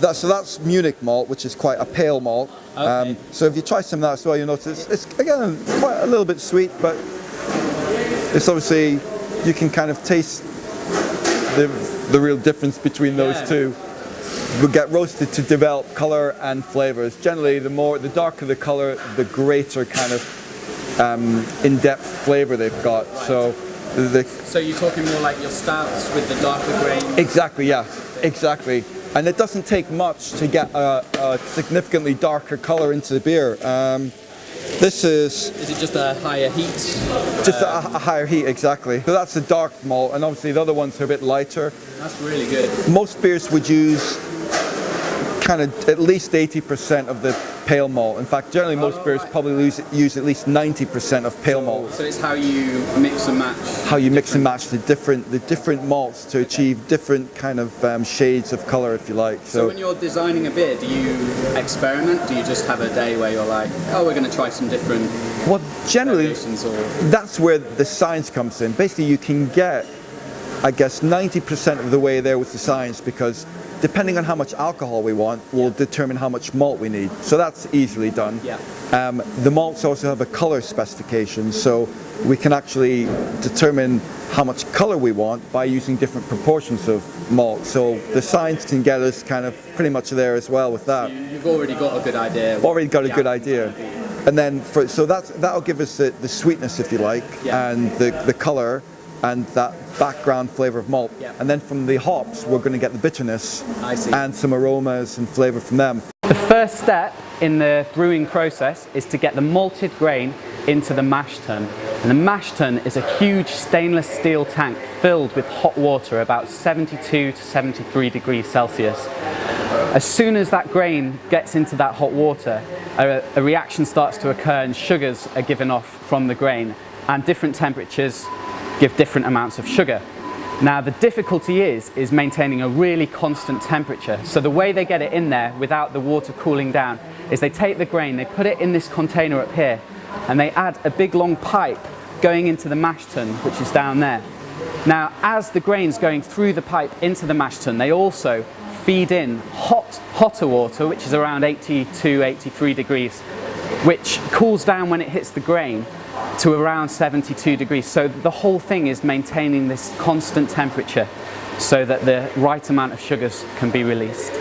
That's Munich malt, which is quite a pale malt. Okay. So if you try some of that as well, you'll notice it's again quite a little bit sweet, but it's obviously, you can kind of taste the real difference between those two. Will get roasted to develop color and flavors. Generally, the darker the color, the greater kind of in-depth flavor they've got. Right. So you're talking more like your stouts with the darker grain? Exactly, yeah, exactly. And it doesn't take much to get a significantly darker color into the beer. This is it just a higher heat? Just a higher heat, exactly. So that's the dark malt, and obviously the other ones are a bit lighter. That's really good. Most beers would use kind of at least 80% of the pale malt. In fact, generally most beers probably use at least 90% of pale malt. So it's how you mix and match. How you mix and match the different malts to achieve different kind of shades of color, if you like. So when you're designing a beer, do you experiment? Do you just have a day where you're like, oh, we're going to try some different generally, or... that's where the science comes in. Basically, you can get, I guess, 90% of the way there with the science, because depending on how much alcohol we want will determine how much malt we need. So that's easily done. Yeah. The malts also have a color specification, so we can actually determine how much color we want by using different proportions of malt. So the science can get us kind of pretty much there as well with that. You've already got a good idea. Already got a good idea. And then, so that'll give us the sweetness, if you like, and the color, and that background flavor of malt. And then from the hops, we're going to get the bitterness and some aromas and flavor from them. The first step in the brewing process is to get the malted grain into the mash tun. And the mash tun is a huge stainless steel tank filled with hot water, about 72 to 73 degrees Celsius. As soon as that grain gets into that hot water, a reaction starts to occur and sugars are given off from the grain, and different temperatures give different amounts of sugar. Now the difficulty is maintaining a really constant temperature. So the way they get it in there without the water cooling down is they take the grain, they put it in this container up here, and they add a big long pipe going into the mash tun, which is down there. Now as the grain's going through the pipe into the mash tun, they also feed in hotter water, which is around 82, 83 degrees, which cools down when it hits the grain to around 72 degrees. So the whole thing is maintaining this constant temperature so that the right amount of sugars can be released.